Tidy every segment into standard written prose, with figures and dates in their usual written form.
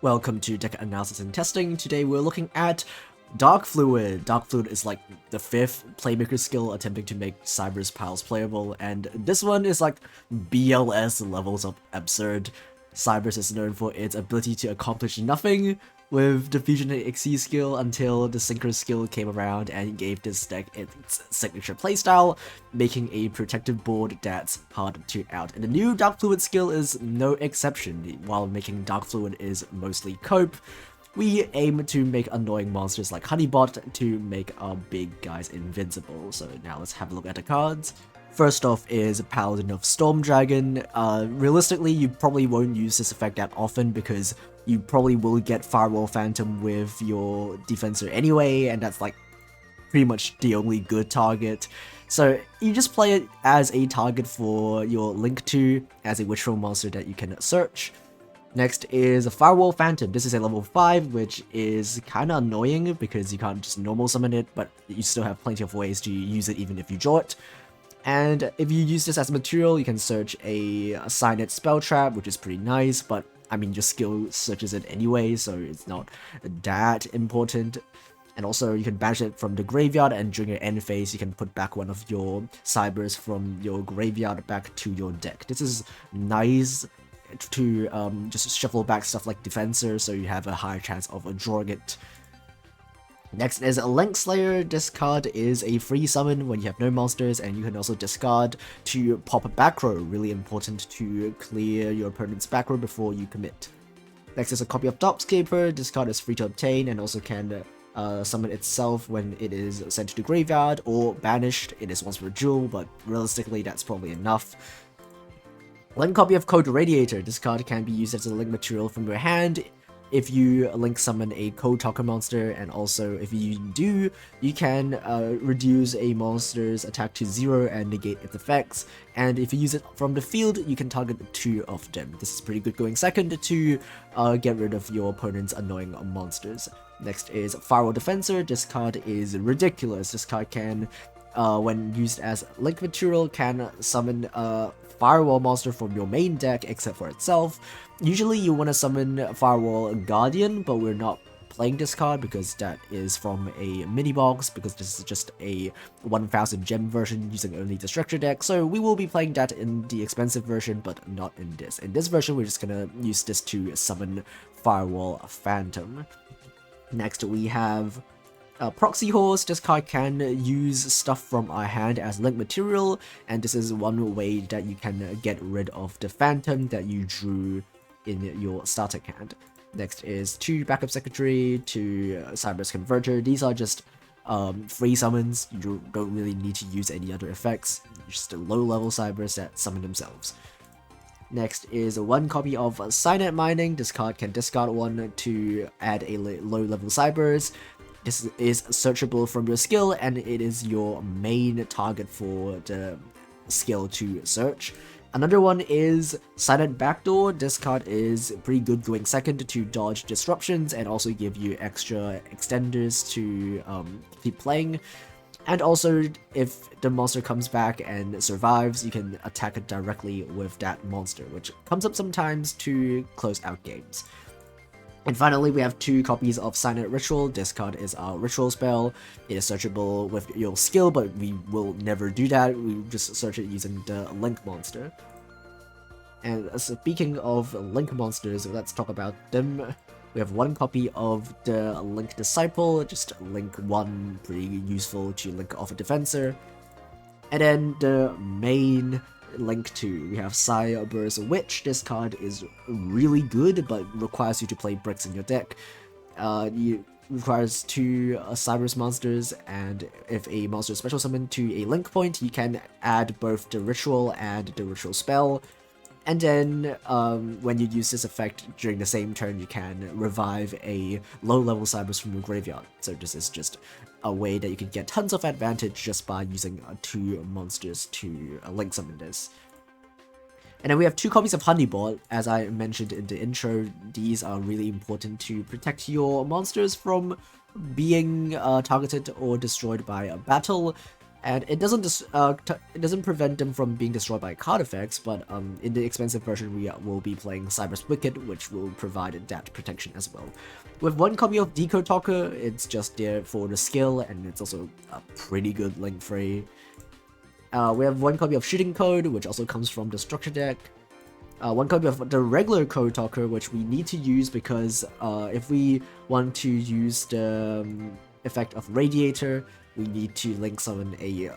Welcome to Deck Analysis and Testing. Today we're looking at DARKFLUID. DARKFLUID is like the 5th playmaker skill attempting to make Cyber's piles playable, and this one is like BLS levels of absurd. Cybers is known for its ability to accomplish nothing with the Fusion XC skill until the Synchro skill came around and gave this deck its signature playstyle, making a protective board that's hard to out. And the new DARKFLUID skill is no exception. While making DARKFLUID is mostly cope, we aim to make annoying monsters like Honeybot to make our big guys invincible. So now let's have a look at the cards. First off is Paladin of Storm Dragon. Realistically, you probably won't use this effect that often because you probably will get Firewall Phantom with your Defensor anyway, and that's like pretty much the only good target. So you just play it as a target for your Link 2 as a Witchroll monster that you can search. Next is a Firewall Phantom. This is a level 5, which is kinda annoying because you can't just normal summon it, but you still have plenty of ways to use it even if you draw it. And if you use this as material, you can search a Signet Spell Trap, which is pretty nice, but I mean, your skill searches it anyway, so it's not that important. And also, you can banish it from the graveyard, and during your end phase, you can put back one of your Cybers from your graveyard back to your deck. This is nice to just shuffle back stuff like Defensor, so you have a higher chance of drawing it. Next is a Link Slayer. This card is a free summon when you have no monsters, and you can also discard to pop a back row, really important to clear your opponent's back row before you commit. Next is a copy of Darkscaper. This card is free to obtain and also can summon itself when it is sent to the graveyard or banished. It is once per duel, but realistically that's probably enough. One copy of Code Radiator. This card can be used as a link material from your hand if you link summon a Code Talker monster, and also if you do, you can reduce a monster's attack to 0 and negate its effects, and if you use it from the field, you can target 2 of them. This is pretty good going second to get rid of your opponent's annoying monsters. Next is Firewall Defensor. This card is ridiculous. This card can, when used as link material, can summon Firewall monster from your main deck except for itself. Usually you want to summon Firewall Guardian, but we're not playing this card because that is from a mini box, because this is just a 1000 gem version using only the structure deck, so we will be playing that in the expensive version, but not in this. In this version, we're just gonna use this to summon Firewall Phantom. Next we have Proxy Horse. This card can use stuff from our hand as link material, and this is one way that you can get rid of the Phantom that you drew in your starter hand. Next is 2 Backup Secretary, 2 Cyber's Converter. These are just free summons. You don't really need to use any other effects, just low-level Cybers that summon themselves. Next is 1 copy of Signet Mining. This card can discard 1 to add a low-level Cybers. This is searchable from your skill, and it is your main target for the skill to search. Another one is Silent Backdoor. This card is pretty good going second to dodge disruptions and also give you extra extenders to keep playing. And also, if the monster comes back and survives, you can attack it directly with that monster, which comes up sometimes to close out games. And finally, we have 2 copies of Signet Ritual. This card is our Ritual spell. It is searchable with your skill, but we will never do that. We just search it using the Link monster. And speaking of Link monsters, let's talk about them. We have 1 copy of the Link Disciple, just Link 1, pretty useful to link off a Defensor. And then the main Link 2, we have Cyber's Witch. This card is really good, but requires you to play bricks in your deck. It requires 2 Cyber's monsters, and if a monster is special summoned to a link point, you can add both the Ritual and the Ritual spell. And then, when you use this effect during the same turn, you can revive a low-level Cybers from your graveyard. So this is just a way that you can get tons of advantage just by using 2 monsters to link summon this. And then we have 2 copies of Honeybot. As I mentioned in the intro, these are really important to protect your monsters from being targeted or destroyed by a battle. and it doesn't prevent them from being destroyed by card effects, but in the expensive version we will be playing Cyber's Wicked, which will provide that protection as well. With one copy of Decode Talker, it's just there for the skill, and it's also a pretty good link free. We have one copy of Shooting Code, which also comes from the structure deck. One copy of the regular Code Talker, which we need to use because if we want to use the effect of Radiator, we need to link summon a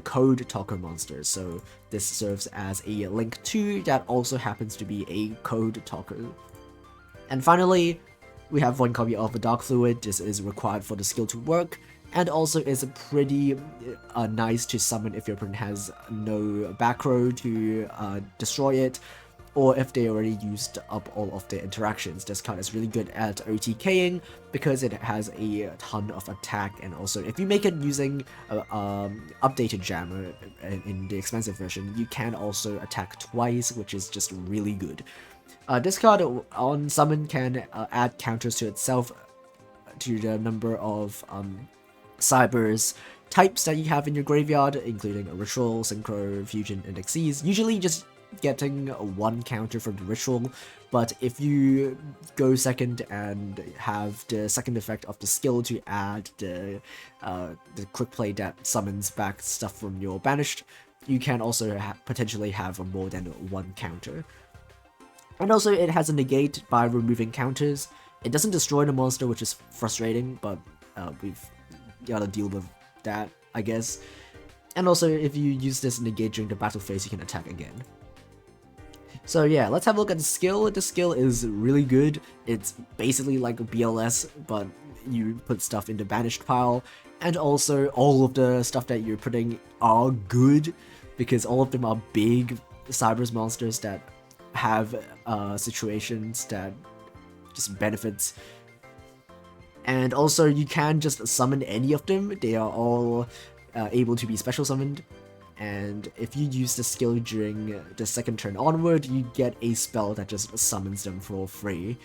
Code Talker monster. So this serves as a link 2 that also happens to be a Code Talker. And finally, we have one copy of the DARKFLUID. This is required for the skill to work, and also is pretty nice to summon if your opponent has no back row to destroy it, or if they already used up all of their interactions. This card is really good at OTKing because it has a ton of attack, and also if you make it using updated jammer in the expensive version, you can also attack twice, which is just really good. This card on summon can add counters to itself to the number of Cyber's types that you have in your graveyard, including a Ritual, Synchro, Fusion, and Xyz. Usually just getting one counter from the Ritual, but if you go second and have the second effect of the skill to add the quick play that summons back stuff from your banished, you can also potentially have more than one counter. And also it has a negate by removing counters. It doesn't destroy the monster, which is frustrating, but we've gotta deal with that, I guess. And also if you use this negate during the battle phase, you can attack again. So yeah, let's have a look at the skill. The skill is really good. It's basically like a BLS, but you put stuff in the banished pile, and also all of the stuff that you're putting are good, because all of them are big Cyber's monsters that have situations that just benefits. And also you can just summon any of them. They are all able to be special summoned. And if you use the skill during the second turn onward, you get a spell that just summons them for free.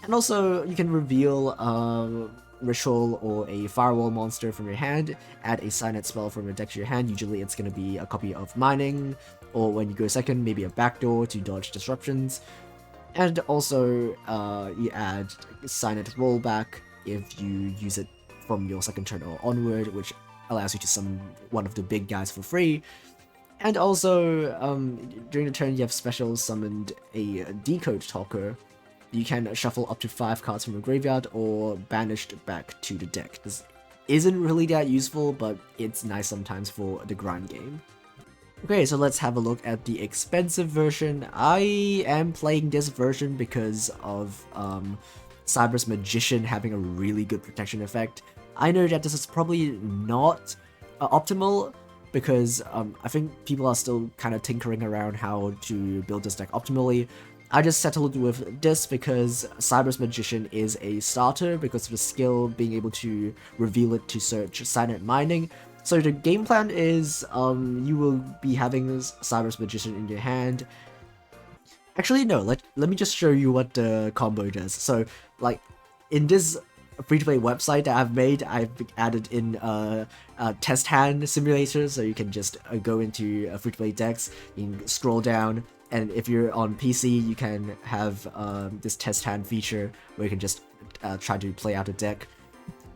And also, you can reveal a Ritual or a Firewall monster from your hand, add a Signet spell from your deck to your hand. Usually it's going to be a copy of Mining, or when you go second, maybe a Backdoor to dodge disruptions. And also, you add Signet Rollback if you use it from your second turn or onward, which allows you to summon one of the big guys for free. And also, during the turn you have special summoned a Decode Talker. You can shuffle up to 5 cards from your graveyard or banished back to the deck. This isn't really that useful, but it's nice sometimes for the grind game. Okay, so let's have a look at the expensive version. I am playing this version because of Cyber's Magician having a really good protection effect. I know that this is probably not optimal, because I think people are still kind of tinkering around how to build this deck optimally. I just settled with this because Cyber's Magician is a starter because of the skill being able to reveal it to search Silent Mining. So the game plan is you will be having this Cyber's Magician in your hand. Actually, no, let me just show you what the combo does. So, like, in this free-to-play website that I've made, I've added in a test hand simulator, so you can just go into free-to-play decks, you can scroll down, and if you're on PC, you can have this test hand feature where you can just try to play out a deck.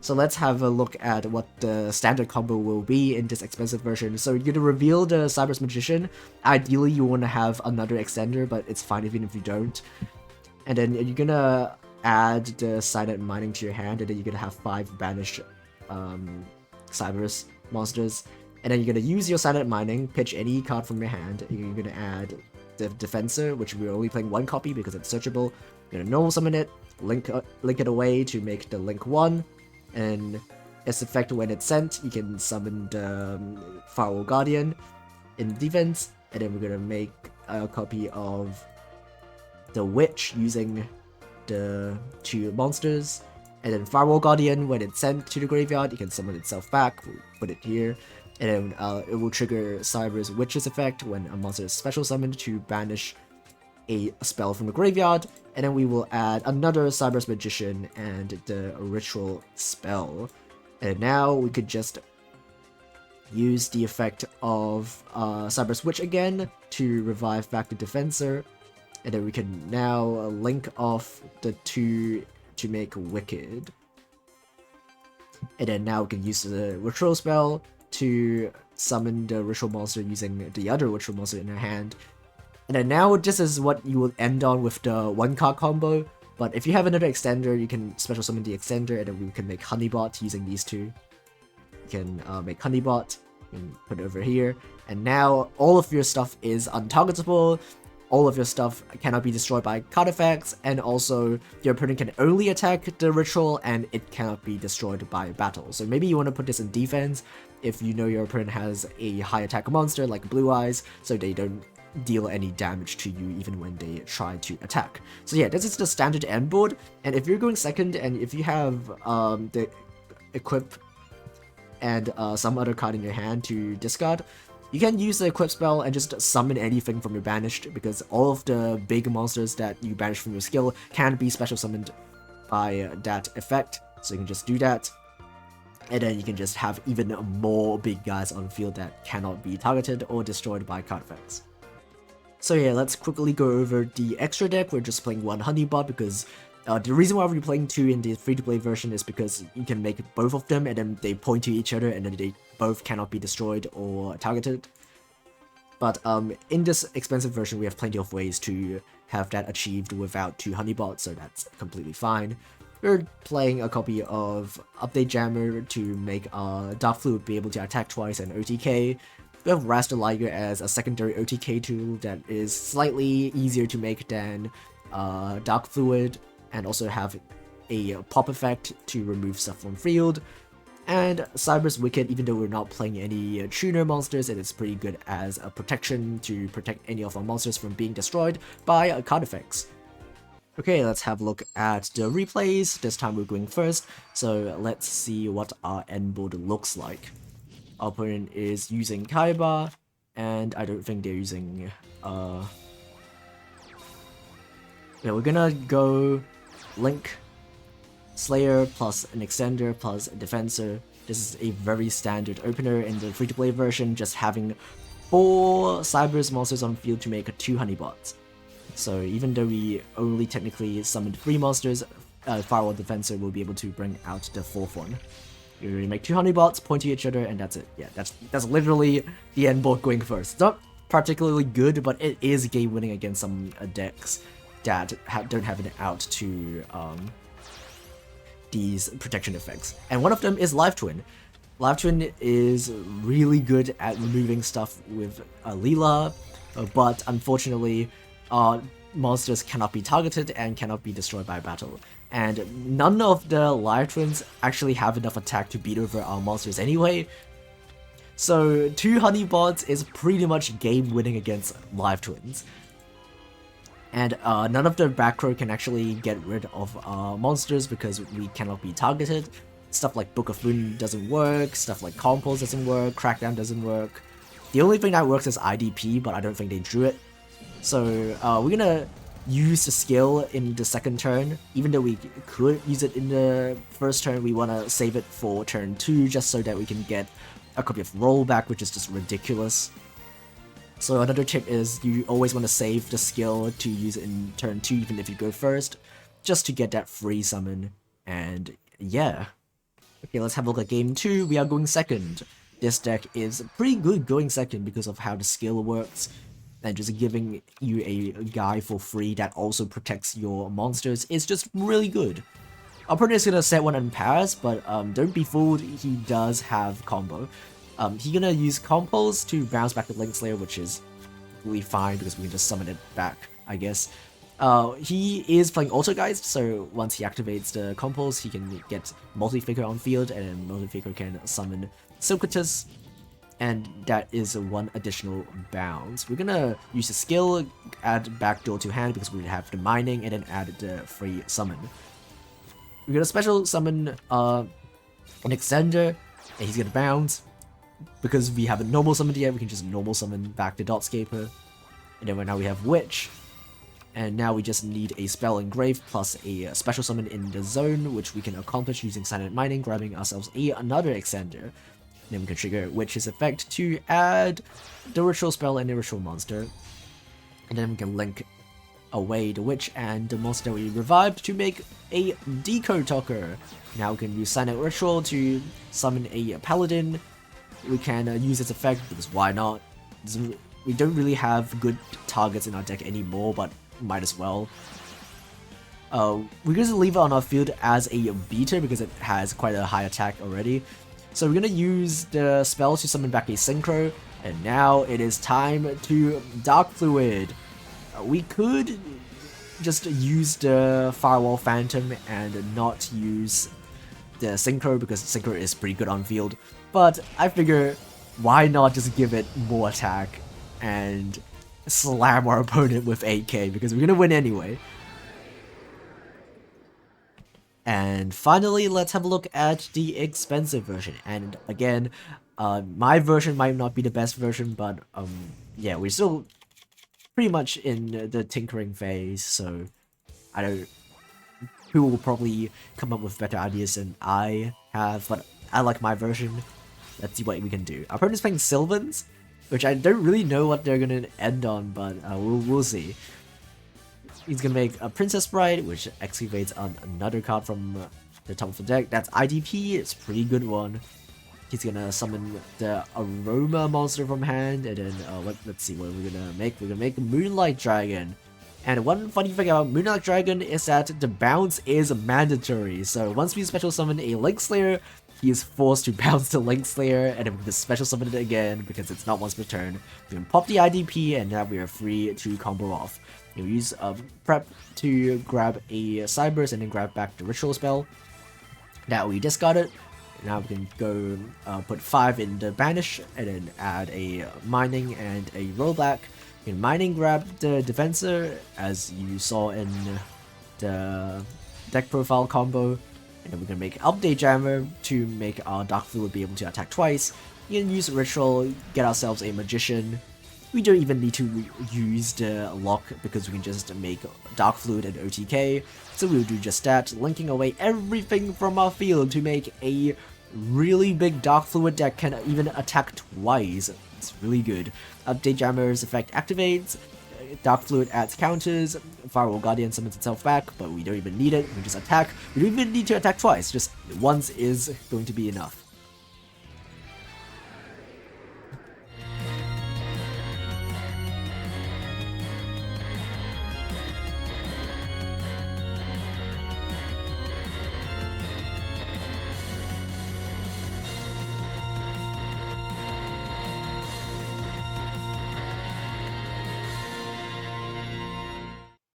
So let's have a look at what the standard combo will be in this expensive version. So you're gonna reveal the Cyber's Magician. Ideally, you want to have another extender, but it's fine even if you don't. And then you're gonna add the Silent Mining to your hand, and then you're gonna have 5 banished Cyber's monsters. And then you're gonna use your Silent Mining, pitch any card from your hand, and you're gonna add the Defensor, which we're only playing 1 copy because it's searchable. You're gonna normal summon it, link it away to make the link 1, and its effect when it's sent, you can summon the Firewall Guardian in defense, and then we're gonna make a copy of the Witch using the 2 monsters, and then Firewall Guardian, when it's sent to the graveyard, you can summon itself back, we'll put it here, and then it will trigger Cyber's Witch's effect when a monster is special summoned to banish a spell from the graveyard, and then we will add another Cyber's Magician and the Ritual spell. And now we could just use the effect of Cyber Switch again to revive back the Defensor, and then we can now link off the two to make Wicked. And then now we can use the Ritual spell to summon the Ritual monster using the other Ritual monster in our hand. And then now this is what you will end on with the 1-card combo, but if you have another extender, you can special summon the extender, and then we can make Honeybot using these two. You can make Honeybot, and put it over here, and now all of your stuff is untargetable, all of your stuff cannot be destroyed by card effects, and also your opponent can only attack the Ritual and it cannot be destroyed by battle. So maybe you want to put this in defense if you know your opponent has a high attack monster like Blue Eyes, so they don't deal any damage to you even when they try to attack. So yeah, this is the standard end board, and if you're going second and if you have the Equip and some other card in your hand to discard, you can use the Equip spell and just summon anything from your banished, because all of the big monsters that you banish from your skill can be special summoned by that effect, so you can just do that. And then you can just have even more big guys on field that cannot be targeted or destroyed by card effects. So yeah, let's quickly go over the extra deck. We're just playing one Honeybot because the reason why we're playing two in the free-to-play version is because you can make both of them and then they point to each other and then they both cannot be destroyed or targeted. But in this expensive version, we have plenty of ways to have that achieved without two Honeybots, so that's completely fine. We're playing a copy of Update Jammer to make DARKFLUID be able to attack twice and OTK. We have Raster Liger as a secondary OTK tool that is slightly easier to make than DARKFLUID, and also have a pop effect to remove stuff from field. And Cyber's Wicked, even though we're not playing any tuner monsters, it is pretty good as a protection to protect any of our monsters from being destroyed by card effects. Okay, let's have a look at the replays. This time we're going first, so let's see what our end board looks like. Our opponent is using Kaiba, and I don't think they're using yeah, we're gonna go Link, Slayer plus an Extender plus a Defensor. This is a very standard opener in the free-to-play version, just having 4 Cyber's monsters on field to make 2 Honeybots. So even though we only technically summoned 3 monsters, Firewall Defensor will be able to bring out the 4th one. You make 2 Honeybots, point to each other, and that's it. Yeah, that's literally the end board going first. It's not particularly good, but it is game winning against some decks that don't have an out to these protection effects. And one of them is Live Twin. Live Twin is really good at removing stuff with Leela, but unfortunately, monsters cannot be targeted and cannot be destroyed by battle. And none of the Live Twins actually have enough attack to beat over our monsters anyway. So 2 Honeybots is pretty much game winning against Live Twins. And none of the back row can actually get rid of monsters because we cannot be targeted. Stuff like Book of Moon doesn't work, stuff like Compulse doesn't work, Crackdown doesn't work. The only thing that works is IDP, but I don't think they drew it. So we're gonna use the skill in the second turn. Even though we could use it in the first turn, we want to save it for turn 2 just so that we can get a copy of Rollback, which is just ridiculous. So another tip is you always want to save the skill to use it in turn 2 even if you go first, just to get that free summon, and yeah. Okay, let's have a look at game 2, we are going second. This deck is pretty good going second because of how the skill works, and just giving you a guy for free that also protects your monsters is just really good. Our opponent is gonna set one on pass, but don't be fooled, he does have combo. He's gonna use Compulse to bounce back the Link Slayer, which is really fine because we can just summon it back, I guess. He is playing Autogeist, so once he activates the Compulse, he can get Multi-Figure on field, and then Multi-Figure can summon Silcatus, and that is one additional bounce. We're gonna use the skill, add Backdoor to hand because we have the mining, and then add the free summon. We're gonna special summon an Extender, and he's gonna bounce. Because we haven't normal summoned yet, we can just normal summon back the Dotscaper. And then right now we have Witch. And now we just need a Spell Engrave plus a special summon in the zone, which we can accomplish using Silent Mining, grabbing ourselves another Extender. Then we can trigger Witch's effect to add the ritual spell and the ritual monster. And then we can link away the witch and the monster we revived to make a Decode Talker. Now we can use Silent Ritual to summon a paladin. We can use its effect because why not? We don't really have good targets in our deck anymore, but might as well. We're going to leave it on our field as a beater because it has quite a high attack already. So we're going to use the spell to summon back a Synchro, and now it is time to Dark Fluid. We could just use the Firewall Phantom and not use the Synchro because Synchro is pretty good on field, but I figure why not just give it more attack and slam our opponent with 8k because we're going to win anyway. And finally, let's have a look at the expensive version. And again, my version might not be the best version, but yeah, we're still pretty much in the tinkering phase, so I don't... People will probably come up with better ideas than I have, but I like my version. Let's see what we can do. Our opponent's playing Sylvans, which I don't really know what they're gonna end on, but we'll see. He's gonna make a Princess Bride, which activates on another card from the top of the deck. That's IDP, it's a pretty good one. He's gonna summon the Aroma monster from hand, and then let's see what we're gonna make. We're gonna make Moonlight Dragon. And one funny thing about Moonlight Dragon is that the bounce is mandatory. So once we special summon a Link Slayer, he is forced to bounce the Link Slayer, and then we can special summon it again because it's not once per turn. We can pop the IDP, and now we are free to combo off. We'll use Prep to grab a Cyberse and then grab back the Ritual spell. Now we discard it. Now we can go put 5 in the Banish, and then add a Mining and a Rollback. In Mining, grab the Defensor, as you saw in the deck profile combo. And then we can make Update Jammer to make our Dark Fluid be able to attack twice. You can use Ritual, get ourselves a Magician. We don't even need to use the lock because we can just make Dark Fluid and OTK. So we'll do just that, linking away everything from our field to make a really big Dark Fluid deck can even attack twice. It's really good. Update Jammer's effect activates, Dark Fluid adds counters, Firewall Guardian summons itself back, but we don't even need it, we just attack. We don't even need to attack twice, just once is going to be enough.